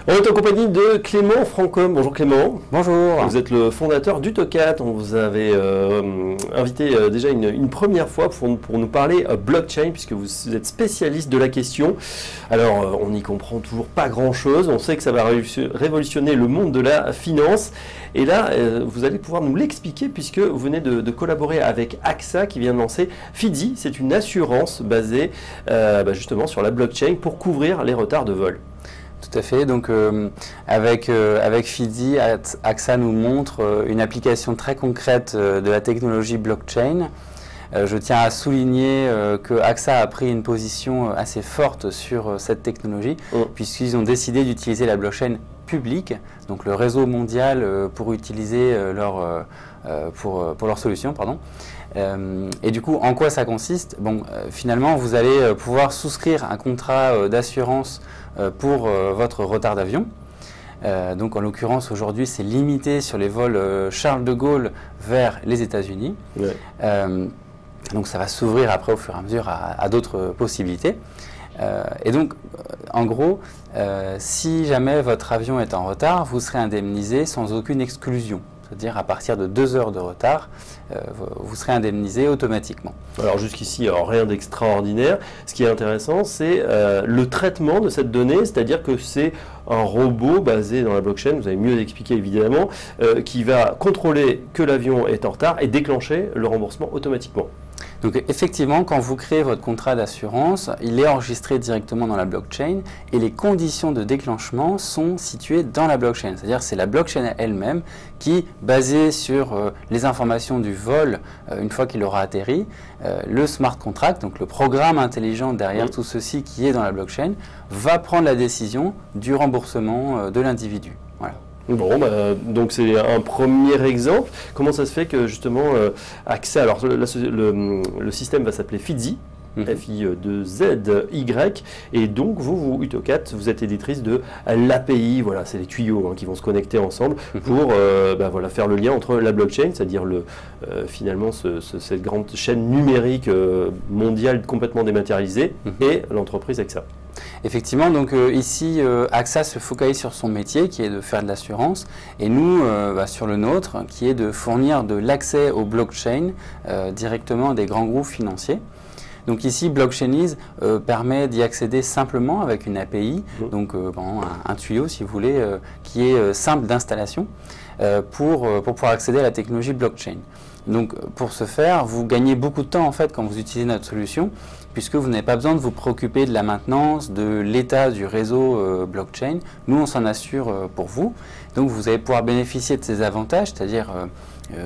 On est en compagnie de Clément Francom. Bonjour Clément. Bonjour. Vous êtes le fondateur d'Utocat. On vous avait invité déjà une première fois pour nous parler blockchain, puisque vous êtes spécialiste de la question. Alors, on n'y comprend toujours pas grand-chose. On sait que ça va révolutionner le monde de la finance. Et là, vous allez pouvoir nous l'expliquer, puisque vous venez de collaborer avec AXA, qui vient de lancer FIDI. C'est une assurance basée justement sur la blockchain pour couvrir les retards de vol. Tout à fait. Donc, avec FIDI, AXA nous montre une application très concrète de la technologie blockchain. Je tiens à souligner que AXA a pris une position assez forte sur cette technologie, puisqu'ils ont décidé d'utiliser la blockchain publique, donc le réseau mondial, pour utiliser pour leur solution. Et du coup, en quoi ça consiste? Finalement, vous allez pouvoir souscrire un contrat d'assurance pour votre retard d'avion. Donc en l'occurrence, aujourd'hui, c'est limité sur les vols Charles de Gaulle vers les États-Unis. Ouais. Donc ça va s'ouvrir après au fur et à mesure à d'autres possibilités. Et donc, en gros, si jamais votre avion est en retard, vous serez indemnisé sans aucune exclusion. C'est-à-dire à partir de 2 heures de retard, vous serez indemnisé automatiquement. Alors jusqu'ici, rien d'extraordinaire. Ce qui est intéressant, c'est le traitement de cette donnée, c'est-à-dire que c'est un robot basé dans la blockchain, vous avez mieux expliqué évidemment, qui va contrôler que l'avion est en retard et déclencher le remboursement automatiquement. Donc effectivement, quand vous créez votre contrat d'assurance, il est enregistré directement dans la blockchain et les conditions de déclenchement sont situées dans la blockchain. C'est-à-dire c'est la blockchain elle-même qui, basée sur les informations du vol une fois qu'il aura atterri, le smart contract, donc le programme intelligent derrière tout ceci qui est dans la blockchain, va prendre la décision du remboursement de l'individu. Voilà. Bon, donc c'est un premier exemple. Comment ça se fait que justement AXA, alors le système va s'appeler FIDI, F-I-2-Z-Y, et donc vous, Utocat, vous êtes éditrice de l'API, voilà, c'est les tuyaux qui vont se connecter ensemble pour faire le lien entre la blockchain, c'est-à-dire finalement cette grande chaîne numérique mondiale complètement dématérialisée, et l'entreprise AXA. Effectivement, donc ici, AXA se focalise sur son métier qui est de faire de l'assurance et nous, sur le nôtre, qui est de fournir de l'accès aux blockchains directement des grands groupes financiers. Donc ici, Blockchainize permet d'y accéder simplement avec une API, donc un tuyau si vous voulez, qui est simple d'installation pour pouvoir accéder à la technologie blockchain. Donc pour ce faire, vous gagnez beaucoup de temps en fait quand vous utilisez notre solution, puisque vous n'avez pas besoin de vous préoccuper de la maintenance, de l'état du réseau blockchain. Nous, on s'en assure pour vous. Donc vous allez pouvoir bénéficier de ces avantages, c'est-à-dire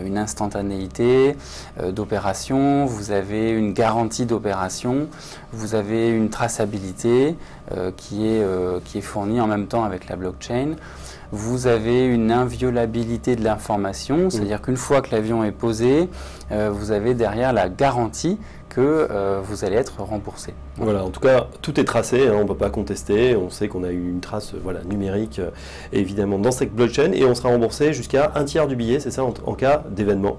une instantanéité d'opération, vous avez une garantie d'opération, vous avez une traçabilité qui est fournie en même temps avec la blockchain. Vous avez une inviolabilité de l'information, c'est-à-dire qu'une fois que l'avion est posé, vous avez derrière la garantie que vous allez être remboursé. Voilà, en tout cas, tout est tracé, on ne peut pas contester, on sait qu'on a eu une trace numérique évidemment dans cette blockchain et on sera remboursé jusqu'à 1/3 du billet, c'est ça, en cas d'événement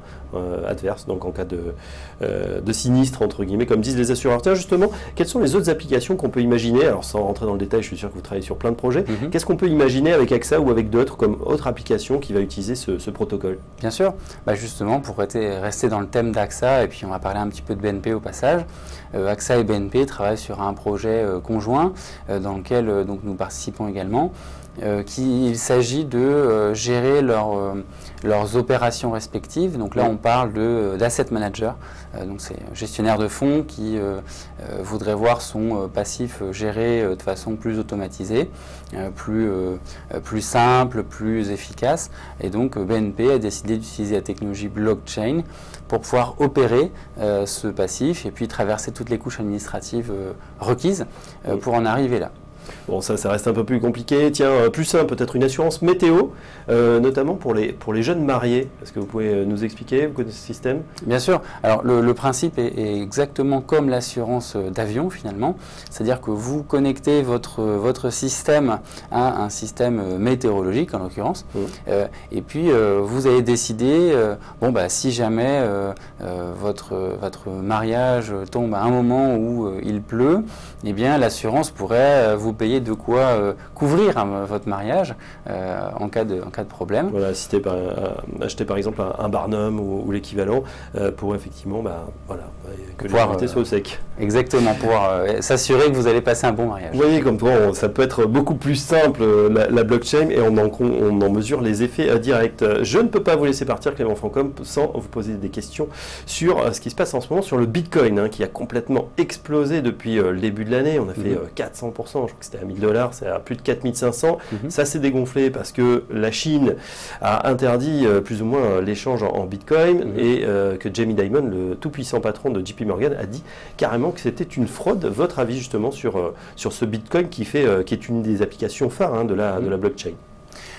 adverse, donc en cas de sinistre, entre guillemets, comme disent les assureurs. Tiens, justement, quelles sont les autres applications qu'on peut imaginer? Alors sans rentrer dans le détail, je suis sûr que vous travaillez sur plein de projets, qu'est-ce qu'on peut imaginer avec AXA ou avec d'autres comme autre application qui va utiliser ce protocole? Bien sûr, justement, pour rester dans le thème d'AXA, et puis on va parler un petit peu de BNP au passage, AXA et BNP travaillent sur un projet conjoint dans lequel nous participons également. Il s'agit de gérer leurs opérations respectives. Donc là, on parle d'asset manager. Donc c'est un gestionnaire de fonds qui voudrait voir son passif géré de façon plus automatisée, plus simple, plus efficace. Et donc BNP a décidé d'utiliser la technologie blockchain pour pouvoir opérer ce passif et puis traverser toutes les couches administratives requises pour en arriver là. Bon, ça reste un peu plus compliqué. Tiens, plus simple, peut-être une assurance météo, notamment pour les jeunes mariés. Est-ce que vous pouvez nous expliquer, vous connaissez ce système? Bien sûr. Alors, le principe est exactement comme l'assurance d'avion, finalement. C'est-à-dire que vous connectez votre système à un système météorologique, en l'occurrence. Et puis, vous allez décider, si jamais votre mariage tombe à un moment où il pleut, eh bien, l'assurance pourrait vous payer de quoi couvrir votre mariage en cas de problème. Voilà, acheter par exemple un Barnum ou l'équivalent pour effectivement que les invités soient au sec. Exactement, pour s'assurer que vous allez passer un bon mariage. Vous voyez, comme toi, ça peut être beaucoup plus simple la blockchain et on en mesure les effets directs. Je ne peux pas vous laisser partir, Clément Francom, sans vous poser des questions sur ce qui se passe en ce moment sur le Bitcoin, qui a complètement explosé depuis le début de l'année. On a fait 400%, je crois que c'était à 1000 $, c'est à plus de 4500. Ça s'est dégonflé parce que la Chine a interdit plus ou moins l'échange en Bitcoin et que Jamie Dimon, le tout-puissant patron de JP Morgan, a dit carrément que c'était une fraude. Votre avis justement sur ce Bitcoin qui est une des applications phares de la blockchain?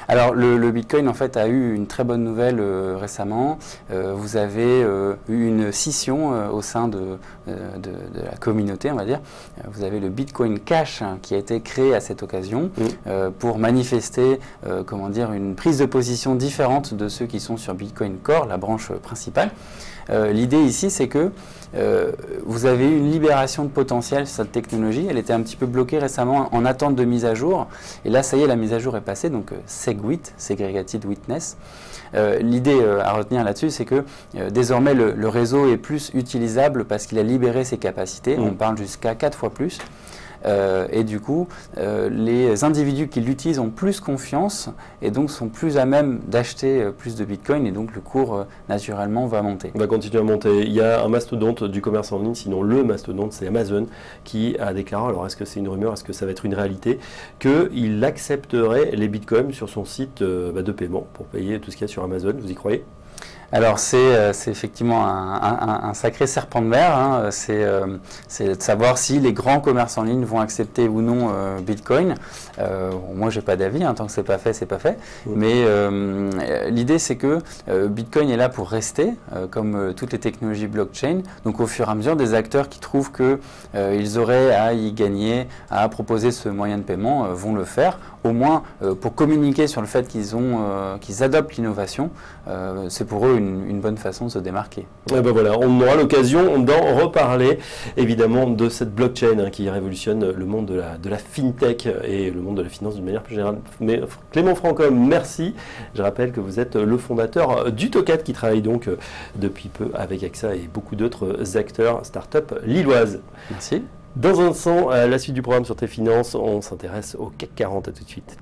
Alors le Bitcoin en fait a eu une très bonne nouvelle récemment. Vous avez eu une scission au sein de la communauté, on va dire. Vous avez le Bitcoin Cash qui a été créé à cette occasion pour manifester une prise de position différente de ceux qui sont sur Bitcoin Core, la branche principale. L'idée ici, c'est que vous avez eu une libération de potentiel sur cette technologie. Elle était un petit peu bloquée récemment en attente de mise à jour. Et là, ça y est, la mise à jour est passée, donc SegWit, Segregated Witness. L'idée à retenir là-dessus, c'est que désormais, le réseau est plus utilisable parce qu'il a libéré ses capacités. On parle jusqu'à 4 fois plus. Et du coup, les individus qui l'utilisent ont plus confiance et donc sont plus à même d'acheter plus de Bitcoin et donc le cours naturellement va monter. On va continuer à monter. Il y a un mastodonte du commerce en ligne, sinon le mastodonte, c'est Amazon qui a déclaré, alors est-ce que c'est une rumeur, est-ce que ça va être une réalité, qu'il accepterait les Bitcoins sur son site de paiement pour payer tout ce qu'il y a sur Amazon. Vous y croyez ? Alors c'est effectivement un sacré serpent de mer, c'est de savoir si les grands commerces en ligne vont accepter ou non Bitcoin. Moi j'ai pas d'avis, tant que c'est pas fait, c'est pas fait. Mais l'idée c'est que Bitcoin est là pour rester, comme toutes les technologies blockchain. Donc au fur et à mesure, des acteurs qui trouvent qu'ils auraient à y gagner, à proposer ce moyen de paiement, vont le faire. Au moins pour communiquer sur le fait qu'ils adoptent l'innovation, c'est pour eux une bonne façon de se démarquer. Et ben voilà, on aura l'occasion d'en reparler, évidemment, de cette blockchain qui révolutionne le monde de la fintech et le monde de la finance d'une manière plus générale. Mais Clément Francom, merci. Je rappelle que vous êtes le fondateur du Tocat qui travaille donc depuis peu avec AXA et beaucoup d'autres acteurs start-up lilloises. Merci. Dans un instant, la suite du programme sur tes finances, on s'intéresse au CAC 40. À tout de suite.